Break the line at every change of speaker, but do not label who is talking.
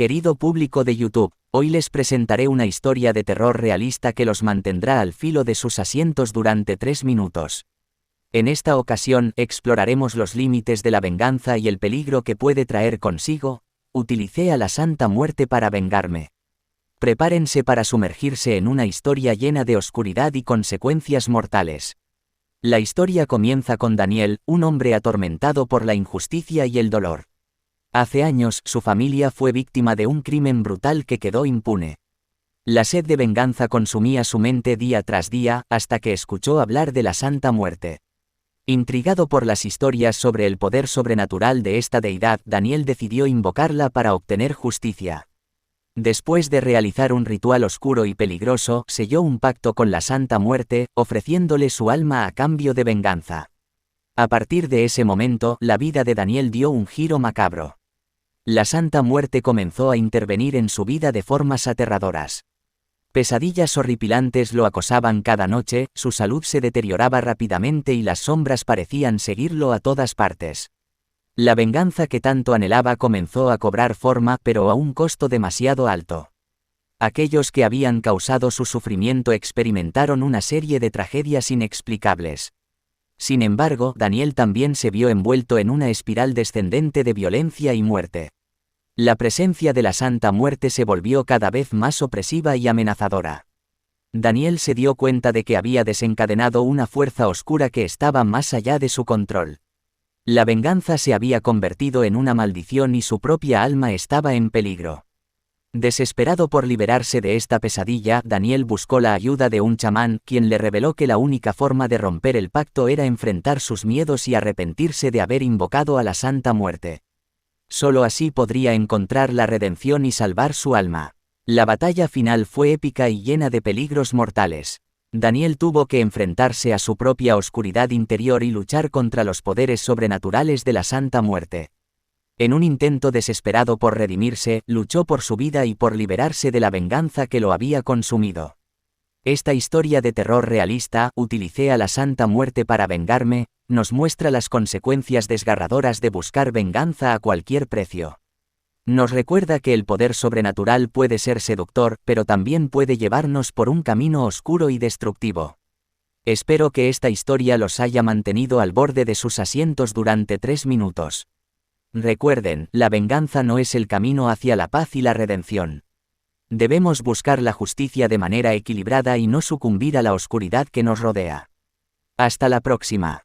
Querido público de YouTube, hoy les presentaré una historia de terror realista que los mantendrá al filo de sus asientos durante 3 minutos. En esta ocasión exploraremos los límites de la venganza y el peligro que puede traer consigo. Utilicé a la Santa Muerte para vengarme. Prepárense para sumergirse en una historia llena de oscuridad y consecuencias mortales. La historia comienza con Daniel, un hombre atormentado por la injusticia y el dolor. Hace años, su familia fue víctima de un crimen brutal que quedó impune. La sed de venganza consumía su mente día tras día, hasta que escuchó hablar de la Santa Muerte. Intrigado por las historias sobre el poder sobrenatural de esta deidad, Daniel decidió invocarla para obtener justicia. Después de realizar un ritual oscuro y peligroso, selló un pacto con la Santa Muerte, ofreciéndole su alma a cambio de venganza. A partir de ese momento, la vida de Daniel dio un giro macabro. La Santa Muerte comenzó a intervenir en su vida de formas aterradoras. Pesadillas horripilantes lo acosaban cada noche, su salud se deterioraba rápidamente y las sombras parecían seguirlo a todas partes. La venganza que tanto anhelaba comenzó a cobrar forma, pero a un costo demasiado alto. Aquellos que habían causado su sufrimiento experimentaron una serie de tragedias inexplicables. Sin embargo, Daniel también se vio envuelto en una espiral descendente de violencia y muerte. La presencia de la Santa Muerte se volvió cada vez más opresiva y amenazadora. Daniel se dio cuenta de que había desencadenado una fuerza oscura que estaba más allá de su control. La venganza se había convertido en una maldición y su propia alma estaba en peligro. Desesperado por liberarse de esta pesadilla, Daniel buscó la ayuda de un chamán, quien le reveló que la única forma de romper el pacto era enfrentar sus miedos y arrepentirse de haber invocado a la Santa Muerte. Solo así podría encontrar la redención y salvar su alma. La batalla final fue épica y llena de peligros mortales. Daniel tuvo que enfrentarse a su propia oscuridad interior y luchar contra los poderes sobrenaturales de la Santa Muerte. En un intento desesperado por redimirse, luchó por su vida y por liberarse de la venganza que lo había consumido. Esta historia de terror realista, utilicé a la Santa Muerte para vengarme, nos muestra las consecuencias desgarradoras de buscar venganza a cualquier precio. Nos recuerda que el poder sobrenatural puede ser seductor, pero también puede llevarnos por un camino oscuro y destructivo. Espero que esta historia los haya mantenido al borde de sus asientos durante 3 minutos. Recuerden, la venganza no es el camino hacia la paz y la redención. Debemos buscar la justicia de manera equilibrada y no sucumbir a la oscuridad que nos rodea. Hasta la próxima.